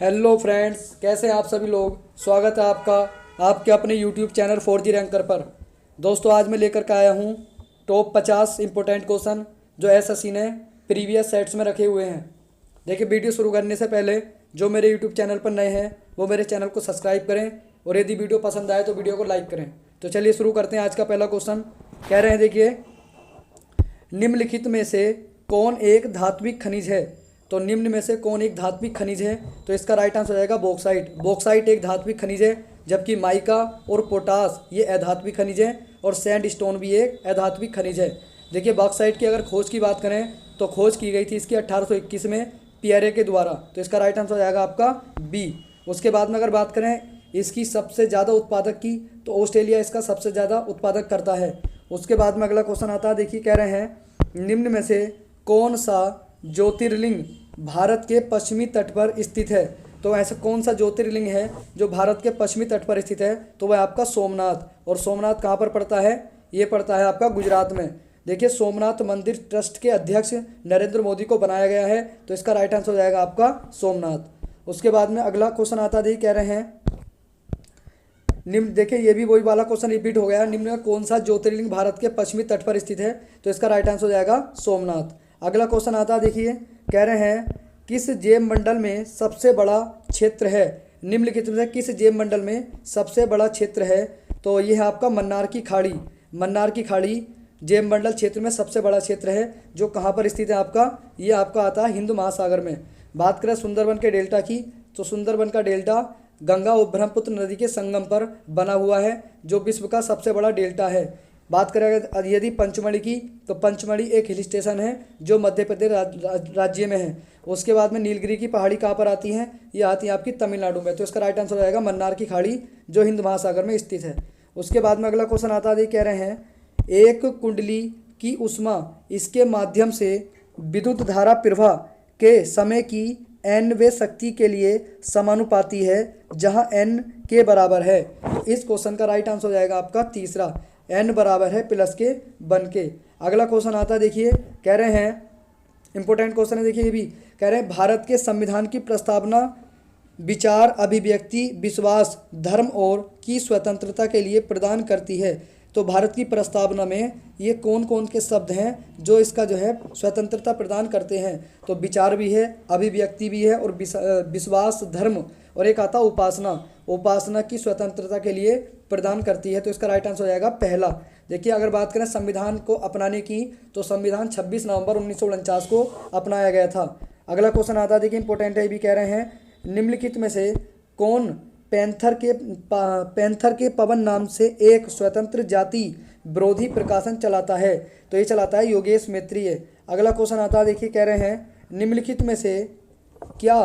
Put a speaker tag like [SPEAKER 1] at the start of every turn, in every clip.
[SPEAKER 1] Hello friends, कैसे हैं आप सभी लोग। स्वागत है आपका आपके अपने यूट्यूब चैनल 4G रैंकर पर। दोस्तों, आज मैं लेकर के आया हूँ टॉप 50 इंपॉर्टेंट क्वेश्चन जो एसएससी ने प्रीवियस सेट्स में रखे हुए हैं। देखिए, वीडियो शुरू करने से पहले जो मेरे यूट्यूब चैनल पर नए हैं वो मेरे चैनल को सब्सक्राइब करें और यदि वीडियो पसंद आए तो वीडियो को लाइक करें। तो चलिए शुरू करते हैं। आज का पहला क्वेश्चन कह रहे हैं, देखिए, निम्नलिखित में से कौन एक धात्विक खनिज है। तो निम्न में से कौन एक धात्विक खनिज है। तो इसका राइट आंसर हो जाएगा बॉक्साइट। बॉक्साइट एक धात्विक खनिज है, जबकि माइका और पोटास ये अधात्विक खनिज है और सैंड स्टोन भी एक अधात्विक खनिज है। देखिए, बॉक्साइट की अगर खोज की बात करें तो खोज की गई थी इसकी 1821 में पियरे के द्वारा। तो इसका राइट आंसर हो जाएगा आपका बी। उसके बाद में अगर बात करें इसकी सबसे ज़्यादा उत्पादक की, तो ऑस्ट्रेलिया इसका सबसे ज़्यादा उत्पादक करता है। उसके बाद में अगला क्वेश्चन आता है, देखिए, कह रहे हैं निम्न में से कौन सा ज्योतिर्लिंग भारत के पश्चिमी तट पर स्थित है। तो ऐसा कौन सा ज्योतिर्लिंग है जो भारत के पश्चिमी तट पर स्थित है। तो वह आपका सोमनाथ। और सोमनाथ कहाँ पर पड़ता है, ये पड़ता है आपका गुजरात में। देखिए, सोमनाथ मंदिर ट्रस्ट के अध्यक्ष नरेंद्र मोदी को बनाया गया है। तो इसका राइट आंसर हो जाएगा आपका सोमनाथ। उसके बाद में अगला क्वेश्चन आता है, कह रहे हैं निम्न, देखिए ये भी वही वाला क्वेश्चन रिपीट हो गया। निम्न में कौन सा ज्योतिर्लिंग भारत के पश्चिमी तट पर स्थित है। तो इसका राइट आंसर हो जाएगा सोमनाथ। अगला क्वेश्चन आता है, देखिए, कह रहे हैं किस जैव मंडल में सबसे बड़ा क्षेत्र है। निम्नलिखित में से किस जैव मंडल में सबसे बड़ा क्षेत्र है। तो यह है आपका मन्नार की खाड़ी। मन्नार की खाड़ी जैव मंडल क्षेत्र में सबसे बड़ा क्षेत्र है, जो कहाँ पर स्थित है आपका, ये आपका आता है हिंद महासागर में। बात करें सुंदरबन के डेल्टा की, तो सुंदरबन का डेल्टा गंगा और ब्रह्मपुत्र नदी के संगम पर बना हुआ है, जो विश्व का सबसे बड़ा डेल्टा है। बात करें यदि पंचमढ़ी की, तो पंचमढ़ी एक हिल स्टेशन है जो मध्य प्रदेश राज्य में है। उसके बाद में नीलगिरी की पहाड़ी कहाँ पर आती हैं, ये आती है आपकी तमिलनाडु में। तो इसका राइट आंसर हो जाएगा मन्नार की खाड़ी, जो हिंद महासागर में स्थित है। उसके बाद में अगला क्वेश्चन आता है, कह रहे हैं एक कुंडली की ऊष्मा इसके माध्यम से विद्युत धारा प्रवाह के समय की n वे शक्ति के लिए समानुपाती है, जहां n के बराबर है। इस क्वेश्चन का राइट आंसर हो जाएगा आपका तीसरा, n बराबर है प्लस के बन के। अगला क्वेश्चन आता है, देखिए, कह रहे हैं इंपॉर्टेंट क्वेश्चन है। देखिए, ये भी कह रहे हैं भारत के संविधान की प्रस्तावना विचार, अभिव्यक्ति, विश्वास, धर्म और की स्वतंत्रता के लिए प्रदान करती है। तो भारत की प्रस्तावना में ये कौन कौन के शब्द हैं जो इसका जो है स्वतंत्रता प्रदान करते हैं। तो विचार भी है, अभिव्यक्ति भी है और विश्वास, धर्म, और एक आता उपासना। उपासना की स्वतंत्रता के लिए प्रदान करती है। तो इसका राइट आंसर हो जाएगा पहला। देखिए, अगर बात करें संविधान को अपनाने की, तो संविधान 26 नवंबर 1949 को अपनाया गया था। अगला क्वेश्चन आता है, देखिए इंपॉर्टेंट है, भी कह रहे हैं निम्नलिखित में से कौन पैंथर के पवन नाम से एक स्वतंत्र जाति विरोधी प्रकाशन चलाता है। तो ये चलाता है योगेश मैत्रेय। अगला क्वेश्चन आता है, देखिए, कह रहे हैं निम्नलिखित में से क्या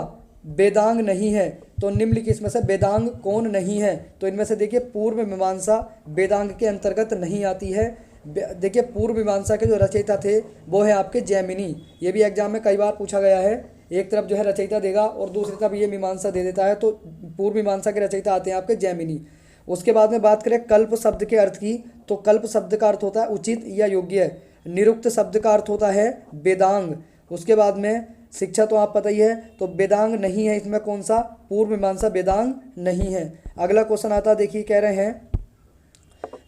[SPEAKER 1] वेदांग नहीं है। तो निम्नलिखित में से वेदांग कौन नहीं है। तो इनमें से देखिए पूर्व मीमांसा वेदांग के अंतर्गत नहीं आती है। देखिए, पूर्व मीमांसा के जो रचयिता थे वो है आपके जैमिनी। ये भी एग्जाम में कई बार पूछा गया है। एक तरफ जो है रचयिता देगा और दूसरी तरफ ये मीमांसा दे देता है। तो पूर्व मीमांसा के रचयिता आते हैं आपके जैमिनी। उसके बाद में बात करें कल्प शब्द के अर्थ की, तो कल्प शब्द का अर्थ होता है उचित या योग्य। निरुक्त शब्द का अर्थ होता है वेदांग। उसके बाद में शिक्षा तो आप पता ही है, तो वेदांग नहीं है इसमें कौन सा, पूर्व मीमांसा वेदांग नहीं है। अगला क्वेश्चन आता है, देखिए, कह रहे हैं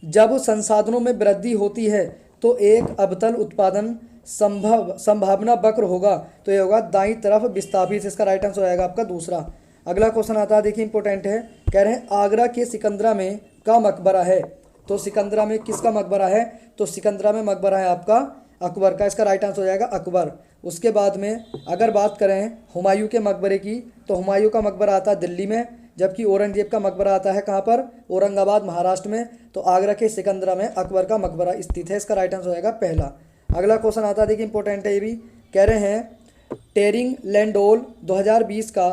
[SPEAKER 1] जब संसाधनों में वृद्धि होती है तो एक अवतल उत्पादन संभावना वक्र होगा। तो ये होगा दाईं तरफ विस्थापित। इसका राइट आंसर हो जाएगा आपका दूसरा। अगला क्वेश्चन आता है, देखिए इंपॉर्टेंट है, कह रहे हैं आगरा के सिकंदरा में का मकबरा है। तो सिकंदरा में किसका मकबरा है। तो सिकंदरा में मकबरा है आपका अकबर का। इसका राइट आंसर हो जाएगा अकबर। उसके बाद में अगर बात करें हुमायूं के मकबरे की, तो हुमायूं का मकबरा आता है दिल्ली में, जबकि औरंगजेब का मकबरा आता है कहाँ पर, औरंगाबाद महाराष्ट्र में। तो आगरा के सिकंदरा में अकबर का मकबरा स्थित है। इसका राइट आंसर हो जाएगा पहला। अगला क्वेश्चन आता है, देखिए इंपॉर्टेंट है, ये भी कह रहे हैं टेरिंग लैंडोल 2020 का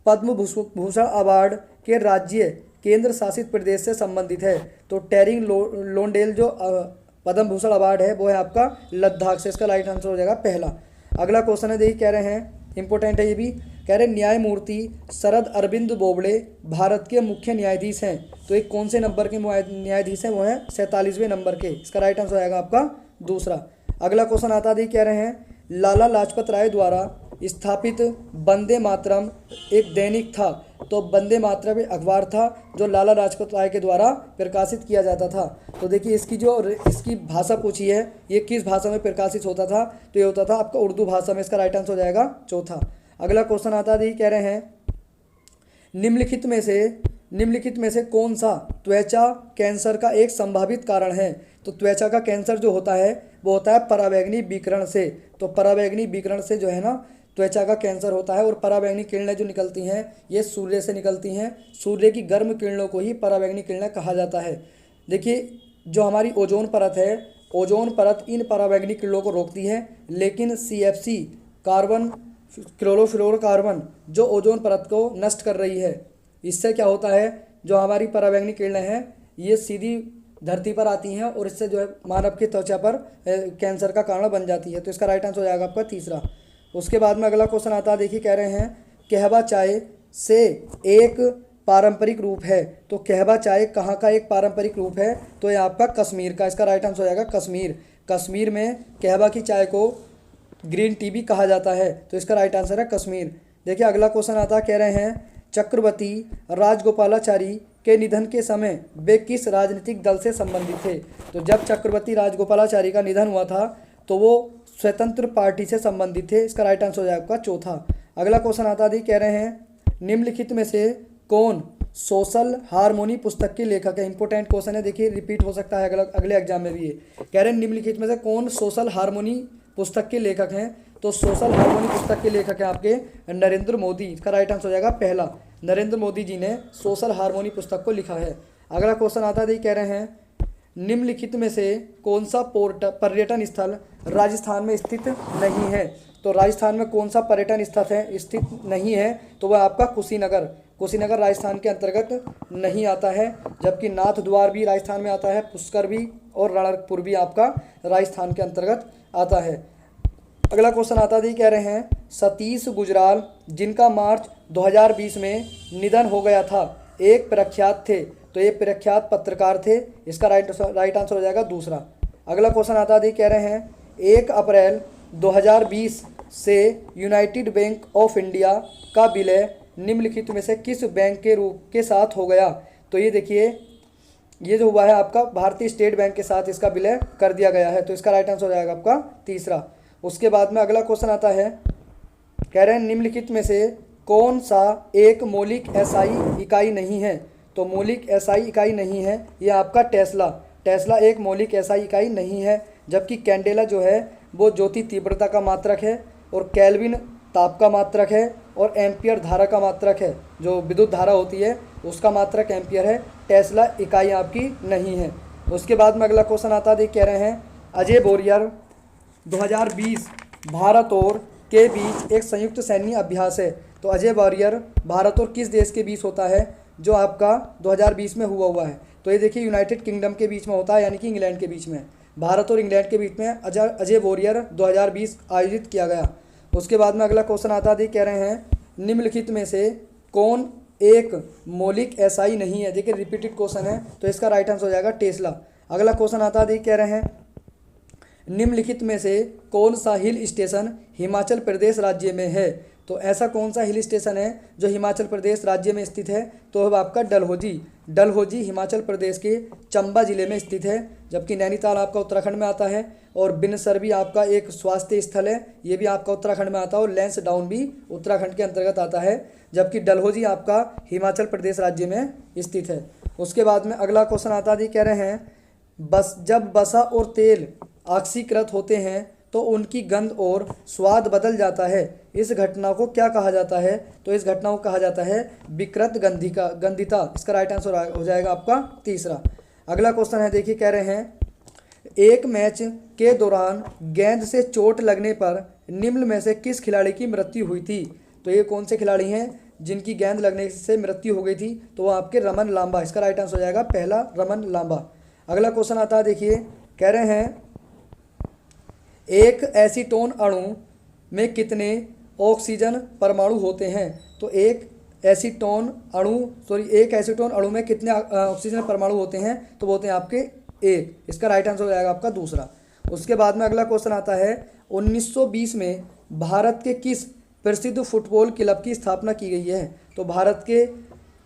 [SPEAKER 1] पद्म भूषण अवार्ड के राज्य केंद्र शासित प्रदेश से संबंधित है। तो टेरिंग लोंडेल जो पद्म भूषण अवार्ड है वो है आपका लद्दाख से। इसका राइट आंसर हो जाएगा पहला। अगला क्वेश्चन है, देखिए कह रहे हैं इंपॉर्टेंट है, ये भी कह रहे हैं न्यायमूर्ति शरद अरविंद बोबड़े भारत के मुख्य न्यायाधीश हैं। तो एक कौन से नंबर के न्यायाधीश हैं, वो हैं 47वें नंबर के। इसका राइट आंसर हो जाएगा आपका दूसरा। अगला क्वेश्चन आता है, कह रहे हैं लाला लाजपत राय द्वारा स्थापित वंदे मातरम एक दैनिक था। तो वंदे मातरम एक अखबार था जो लाला लाजपत राय के द्वारा प्रकाशित किया जाता था। तो देखिए इसकी भाषा पूछी है, ये किस भाषा में प्रकाशित होता था, तो ये होता था आपका उर्दू भाषा में। इसका राइट आंसर हो जाएगा चौथा। अगला क्वेश्चन आता है, कह रहे हैं निम्नलिखित में से कौन सा त्वचा कैंसर का एक संभावित कारण है। तो त्वचा का कैंसर जो होता है वो होता है पराबैंगनी विकिरण से। तो पराबैंगनी विकिरण से जो है ना त्वचा का कैंसर होता है। और पराबैंगनी किरणें जो निकलती हैं ये सूर्य से निकलती हैं। सूर्य की गर्म किरणों को ही पराबैंगनी किरणें कहा जाता है। देखिए जो हमारी ओजोन परत है, ओजोन परत इन पराबैंगनी किरणों को रोकती है, लेकिन CFC कार्बन क्लोरोफ्लोरोकार्बन जो ओजोन परत को नष्ट कर रही है, इससे क्या होता है जो हमारी पराबैंगनी किरणें हैं ये सीधी धरती पर आती हैं और इससे जो है मानव की त्वचा पर कैंसर का कारण बन जाती है। तो इसका राइट आंसर हो जाएगा आपका तीसरा। उसके बाद में अगला क्वेश्चन आता है, देखिए कह रहे हैं कहवा चाय से एक पारंपरिक रूप है। तो कहवा चाय कहाँ का एक पारंपरिक रूप है, तो ये आपका कश्मीर का। इसका राइट आंसर हो जाएगा कश्मीर। कश्मीर में कहवा की चाय को ग्रीन टी भी कहा जाता है। तो इसका राइट आंसर है कश्मीर। देखिए अगला क्वेश्चन आता है, कह रहे हैं चक्रवर्ती राजगोपालाचारी के निधन के समय वे किस राजनीतिक दल से संबंधित थे। तो जब चक्रवर्ती राजगोपालाचारी का निधन हुआ था तो वो स्वतंत्र पार्टी से संबंधित थे। इसका राइट आंसर हो जाएगा आपका चौथा। अगला क्वेश्चन आता है, कह रहे हैं निम्नलिखित में से कौन सोशल हारमोनी पुस्तक के लेखक है। इंपॉर्टेंट क्वेश्चन है, देखिए रिपीट हो सकता है अगले एग्जाम में भी ये। कह रहे हैं निम्नलिखित में से कौन सोशल हारमोनी पुस्तक के लेखक हैं। तो सोशल हारमोनी पुस्तक के लेखक हैं आपके नरेंद्र मोदी। इसका राइट आंसर हो जाएगा पहला। नरेंद्र मोदी जी ने सोशल हारमोनी पुस्तक को लिखा है। अगला क्वेश्चन आता है, कह रहे हैं निम्नलिखित में से कौन सा पर्यटन स्थल राजस्थान में स्थित नहीं है। तो राजस्थान में कौन सा पर्यटन स्थल स्थित नहीं है, तो वह आपका कुशीनगर राजस्थान के अंतर्गत नहीं आता है। जबकि नाथ द्वार भी राजस्थान में आता है, पुष्कर भी और रणकपुर भी आपका राजस्थान के अंतर्गत आता है। अगला क्वेश्चन आता है, कह रहे हैं सतीश गुजराल जिनका मार्च 2020 में निधन हो गया था एक प्रख्यात थे। तो ये प्रख्यात पत्रकार थे। इसका राइट आंसर हो जाएगा दूसरा। अगला क्वेश्चन आता है, कह रहे हैं 1 अप्रैल 2020 से यूनाइटेड बैंक ऑफ इंडिया का विलय निम्नलिखित में से किस बैंक के रूप के साथ हो गया। तो ये देखिए ये जो हुआ है आपका भारतीय स्टेट बैंक के साथ इसका विलय कर दिया गया है। तो इसका राइट आंसर हो जाएगा आपका तीसरा। उसके बाद में अगला क्वेश्चन आता है, कह रहे हैं निम्नलिखित में से कौन सा एक मौलिक SI इकाई नहीं है। तो मौलिक SI इकाई नहीं है ये आपका टेस्ला एक मौलिक SI इकाई नहीं है। जबकि कैंडेला जो है वो ज्योति तीव्रता का मात्रक है, और केल्विन ताप का मात्रक है, और एम्पियर धारा का मात्रक है। जो विद्युत धारा होती है उसका मात्रक एम्पियर है। टेस्ला इकाई आपकी नहीं है। उसके बाद में अगला क्वेश्चन आता है, कह रहे हैं अजय बोरियर 2020 भारत और के बीच एक संयुक्त सैन्य अभ्यास है। तो अजय वॉरियर भारत और किस देश के बीच होता है जो आपका 2020 में हुआ है। तो ये देखिए यूनाइटेड किंगडम के बीच में होता है, यानी कि इंग्लैंड के बीच में। भारत और इंग्लैंड के बीच में अजय वॉरियर 2020 आयोजित किया गया। उसके बाद में अगला क्वेश्चन आता है, कह रहे हैं निम्नलिखित में से कौन एक मौलिक SI नहीं है। देखिए रिपीटेड क्वेश्चन है, तो इसका राइट आंसर हो जाएगा टेस्ला। अगला क्वेश्चन आता है, कह रहे हैं निम्नलिखित में से कौन सा हिल स्टेशन हिमाचल प्रदेश राज्य में है। तो ऐसा कौन सा हिल स्टेशन है जो हिमाचल प्रदेश राज्य में स्थित है, तो है आपका डलहौजी हिमाचल प्रदेश के चंबा जिले में स्थित है। जबकि नैनीताल आपका उत्तराखंड में आता है, और बिनसर भी आपका एक स्वास्थ्य स्थल है, ये भी आपका उत्तराखंड में आता है, और लैंस डाउन भी उत्तराखंड के अंतर्गत आता है। जबकि डलहौजी आपका हिमाचल प्रदेश राज्य में स्थित है। उसके बाद में अगला क्वेश्चन आता है, कह रहे हैं जब वसा और तेल ऑक्सीकृत होते हैं तो उनकी गंध और स्वाद बदल जाता है। इस घटना को क्या कहा जाता है। तो इस घटना को कहा जाता है विकृत गंधिता। इसका राइट आंसर हो जाएगा आपका तीसरा। अगला क्वेश्चन है, देखिए कह रहे हैं एक मैच के दौरान गेंद से चोट लगने पर निम्न में से किस खिलाड़ी की मृत्यु हुई थी। तो ये कौन से खिलाड़ी हैं जिनकी गेंद लगने से मृत्यु हो गई थी, तो वो आपके रमन लांबा। इसका राइट आंसर हो जाएगा पहला रमन लांबा। अगला क्वेश्चन आता है, देखिए कह रहे हैं एक एसीटोन अणु में कितने ऑक्सीजन परमाणु होते हैं। तो एक एसीटोन अणु में कितने ऑक्सीजन परमाणु होते हैं, तो वो होते हैं आपके एक। इसका राइट आंसर हो जाएगा आपका दूसरा। उसके बाद में अगला क्वेश्चन आता है 1920 में भारत के किस प्रसिद्ध फुटबॉल क्लब की स्थापना की गई है? तो भारत के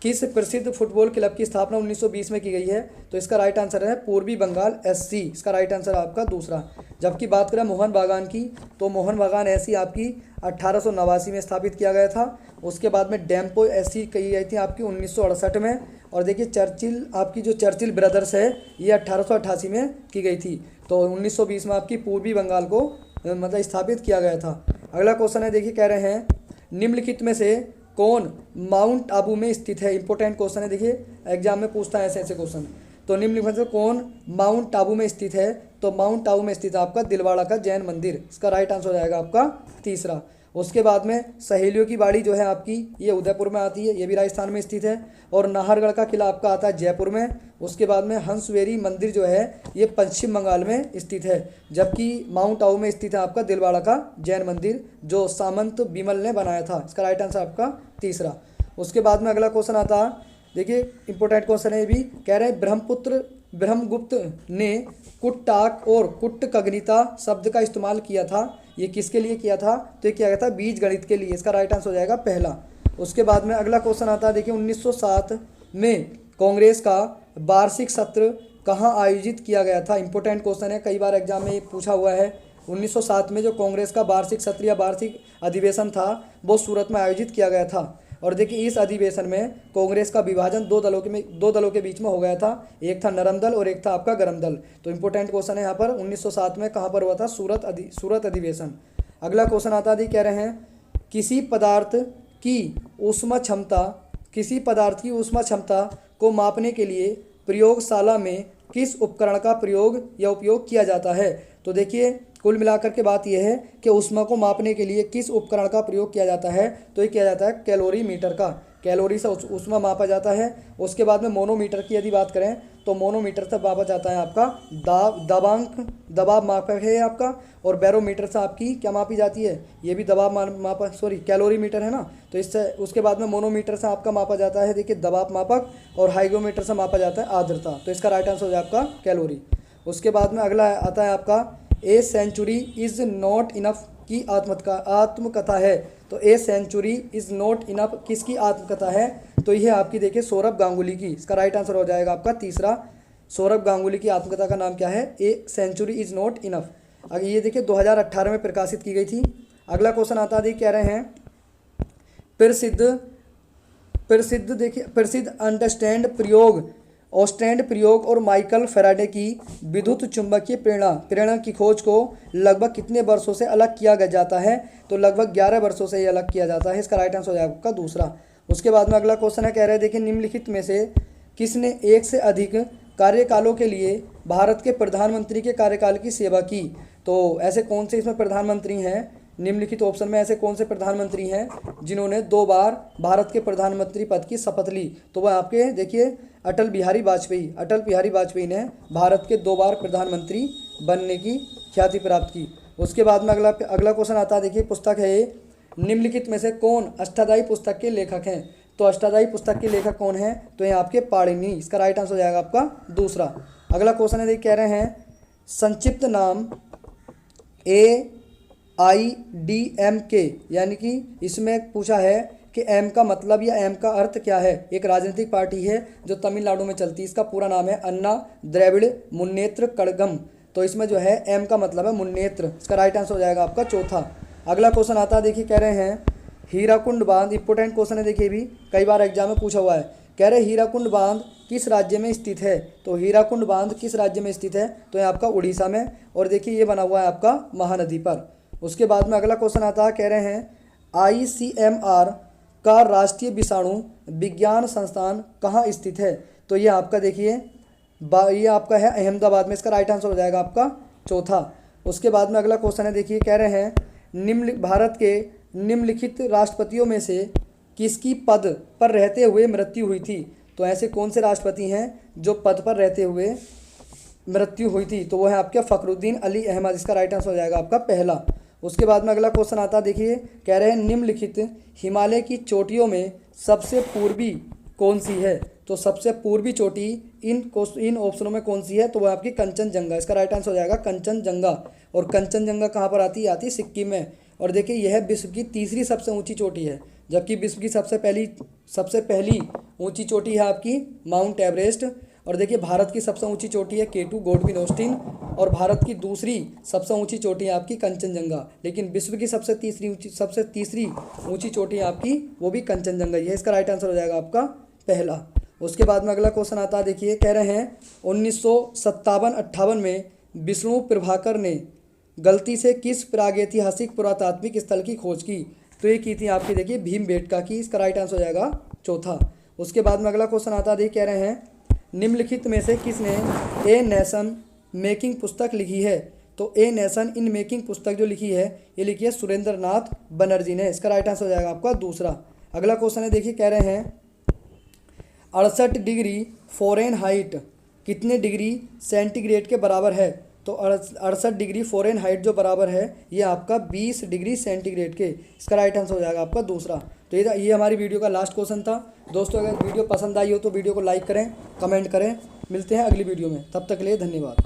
[SPEAKER 1] किस प्रसिद्ध फुटबॉल क्लब की स्थापना 1920 में की गई है? तो इसका राइट आंसर है पूर्वी बंगाल SC। इसका राइट आंसर है आपका दूसरा। जबकि बात करें मोहन बागान की, तो मोहन बागान SC आपकी 1889 में स्थापित किया गया था। उसके बाद में डैम्पो SC की गई थी आपकी 1968 में। और देखिए चर्चिल, आपकी जो चर्चिल ब्रदर्स है ये 1888 में की गई थी। तो 1920 में आपकी पूर्वी बंगाल को मतलब स्थापित किया गया था। अगला क्वेश्चन है, देखिए कह रहे हैं निम्नलिखित में से कौन माउंट आबू में स्थित है? इंपॉर्टेंट क्वेश्चन है, देखिए एग्जाम में पूछता है ऐसे ऐसे क्वेश्चन। तो निम्नलिखित में से कौन माउंट आबू में स्थित है? तो माउंट आबू में स्थित है आपका दिलवाड़ा का जैन मंदिर। इसका राइट आंसर हो जाएगा आपका तीसरा। उसके बाद में सहेलियों की बाड़ी जो है आपकी ये उदयपुर में आती है, ये भी राजस्थान में स्थित है। और नाहरगढ़ का किला आपका आता है जयपुर में। उसके बाद में हंसवेरी मंदिर जो है ये पश्चिम बंगाल में स्थित है। जबकि माउंट आबू में स्थित है आपका दिलवाड़ा का जैन मंदिर जो सामंत बिमल ने बनाया था। इसका राइट आंसर आपका तीसरा। उसके बाद में अगला क्वेश्चन आता है, देखिए इंपॉर्टेंट क्वेश्चन है ये भी। कह रहे हैं ब्रह्मगुप्त ने कुट्टाक और कुट्टकग्निता शब्द का इस्तेमाल किया था, ये किसके लिए किया था? तो ये किया गया था बीज गणित के लिए। इसका राइट आंसर हो जाएगा पहला। उसके बाद में अगला क्वेश्चन आता है, देखिए 1907 में कांग्रेस का वार्षिक सत्र कहाँ आयोजित किया गया था? इंपॉर्टेंट क्वेश्चन है, कई बार एग्जाम में पूछा हुआ है। 1907 में जो कांग्रेस का वार्षिक सत्र या वार्षिक अधिवेशन था वो सूरत में आयोजित किया गया था। और देखिए इस अधिवेशन में कांग्रेस का विभाजन दो दलों के बीच में हो गया था। एक था नरम दल और एक था आपका गरम दल। तो इंपॉर्टेंट क्वेश्चन है यहाँ पर 1907 में कहाँ पर हुआ था? सूरत अधिवेशन। अगला क्वेश्चन आता है, कह रहे हैं किसी पदार्थ की ऊष्मा क्षमता को मापने के लिए प्रयोगशाला में किस उपकरण का उपयोग किया जाता है? तो देखिए कुल मिलाकर के बात यह है कि ऊष्मा को मापने के लिए किस उपकरण का प्रयोग किया जाता है? तो ये किया जाता है कैलोरीमीटर का। कैलोरी से ऊष्मा मापा जाता है। उसके बाद में मोनोमीटर की यदि बात करें तो मोनोमीटर से मापा जाता है आपका दबाव मापक है आपका। और बैरोमीटर से आपकी क्या मापी जाती है? ये भी कैलोरीमीटर है ना। तो इससे उसके बाद में मोनोमीटर से आपका मापा जाता है देखिए दबाव मापक। और हाइग्रोमीटर से मापा जाता है आर्द्रता। तो इसका राइट आंसर हो जाए आपका कैलोरी। उसके बाद में अगला आता है आपका a century is not enough की आत्मकथा है। तो a century is not enough किसकी आत्मकथा है? तो यह आपकी देखिए सौरभ गांगुली की। इसका राइट आंसर हो जाएगा आपका तीसरा। सौरभ गांगुली की आत्मकथा का नाम क्या है? A century is not enough. अगर ये देखिए 2018 में प्रकाशित की गई थी। अगला क्वेश्चन आता है, कह रहे हैं प्रसिद्ध ऑस्टेंड प्रयोग और माइकल फैराडे की विद्युत चुंबकीय प्रेरणा की खोज को लगभग कितने वर्षों से अलग किया जाता है? तो लगभग 11 वर्षों से ये अलग किया जाता है। इसका राइट आंसर हो जाएगा आपका दूसरा। उसके बाद में अगला क्वेश्चन है, कह रहे हैं देखिए निम्नलिखित में से किसने एक से अधिक कार्यकालों के लिए भारत के प्रधानमंत्री के कार्यकाल की सेवा की? तो ऐसे कौन से इसमें प्रधानमंत्री हैं? निम्नलिखित ऑप्शन में ऐसे कौन से प्रधानमंत्री हैं जिन्होंने 2 बार भारत के प्रधानमंत्री पद की शपथ ली? तो वह आपके देखिए अटल बिहारी वाजपेयी ने भारत के 2 बार प्रधानमंत्री बनने की ख्याति प्राप्त की। उसके बाद में अगला क्वेश्चन आता है, देखिए पुस्तक है ये, निम्नलिखित में से कौन अष्टाध्यायी पुस्तक के लेखक हैं? तो अष्टाध्यायी पुस्तक के लेखक कौन हैं? तो ये आपके पाणिनि। इसका राइट आंसर हो जाएगा आपका दूसरा। अगला क्वेश्चन है, कह रहे हैं संक्षिप्त नाम AIDMK, यानी कि इसमें पूछा है कि एम का मतलब या एम का अर्थ क्या है? एक राजनीतिक पार्टी है जो तमिलनाडु में चलती है। इसका पूरा नाम है अन्ना द्रविड़ मुन्नेत्र कड़गम। तो इसमें जो है एम का मतलब है मुन्नेत्र। इसका राइट आंसर हो जाएगा आपका चौथा। अगला क्वेश्चन आता है, देखिए कह रहे हैं हीराकुंड बांध। इंपॉर्टेंट क्वेश्चन है, देखिए भी कई बार एग्जाम में पूछा हुआ है। कह रहे हीराकुंड बांध किस राज्य में स्थित है? तो हीराकुंड बांध किस राज्य में स्थित है? तो ये आपका उड़ीसा में। और देखिए ये बना हुआ है आपका महानदी पर। उसके बाद में अगला क्वेश्चन आता है, कह रहे हैं ICMR का राष्ट्रीय विषाणु विज्ञान संस्थान कहाँ स्थित है? तो ये आपका देखिए ये आपका है अहमदाबाद में। इसका राइट आंसर हो जाएगा आपका चौथा। उसके बाद में अगला क्वेश्चन है, देखिए कह रहे हैं भारत के निम्नलिखित राष्ट्रपतियों में से किसकी पद पर रहते हुए मृत्यु हुई थी? तो ऐसे कौन से राष्ट्रपति हैं जो पद पर रहते हुए मृत्यु हुई थी? तो वो है आपके फ़खरुद्दीन अली अहमद। इसका राइट आंसर हो जाएगा आपका पहला। उसके बाद में अगला क्वेश्चन आता है, देखिए कह रहे हैं निम्नलिखित हिमालय की चोटियों में सबसे पूर्वी कौन सी है? तो सबसे पूर्वी चोटी इन ऑप्शनों में कौन सी है? तो वह आपकी कंचनजंगा। इसका राइट आंसर हो जाएगा कंचनजंगा। और कंचनजंगा कहाँ पर आती है? सिक्किम में। और देखिए यह विश्व की तीसरी सबसे ऊंची चोटी है, जबकि विश्व की सबसे पहली ऊंची चोटी है आपकी माउंट एवरेस्ट। और देखिए भारत की सबसे ऊंची चोटी है K2 गोडविन ऑस्टिन, और भारत की दूसरी सबसे ऊंची चोटी है आपकी कंचनजंगा। लेकिन विश्व की सबसे तीसरी ऊंची चोटी है आपकी, वो भी कंचनजंगा ही है। इसका राइट आंसर हो जाएगा आपका पहला। उसके बाद में अगला क्वेश्चन आता है, देखिए कह रहे हैं 1957-58 में विष्णु प्रभाकर ने गलती से किस प्रागैतिहासिक पुरातात्विक स्थल की खोज की? तो ये की थी आपकी देखिए भीमबेटका की। इसका राइट आंसर हो जाएगा चौथा। उसके बाद में अगला क्वेश्चन आता है, देखिए कह रहे हैं निम्नलिखित में से किसने ए नेशन मेकिंग पुस्तक लिखी है? तो ए नेशन इन मेकिंग पुस्तक जो लिखी है, ये लिखी है सुरेंद्र नाथ बनर्जी ने। इसका राइट आंसर हो जाएगा आपका दूसरा। अगला क्वेश्चन है, देखिए कह रहे हैं 68 डिग्री फ़ारेनहाइट कितने डिग्री सेंटीग्रेड के बराबर है? तो 68 डिग्री फ़ारेनहाइट जो बराबर है ये आपका 20 डिग्री सेंटीग्रेड के। इसका राइट आंसर हो जाएगा आपका दूसरा। तो ये हमारी वीडियो का लास्ट क्वेश्चन था। दोस्तों अगर वीडियो पसंद आई हो तो वीडियो को लाइक करें, कमेंट करें। मिलते हैं अगली वीडियो में, तब तक के लिए धन्यवाद।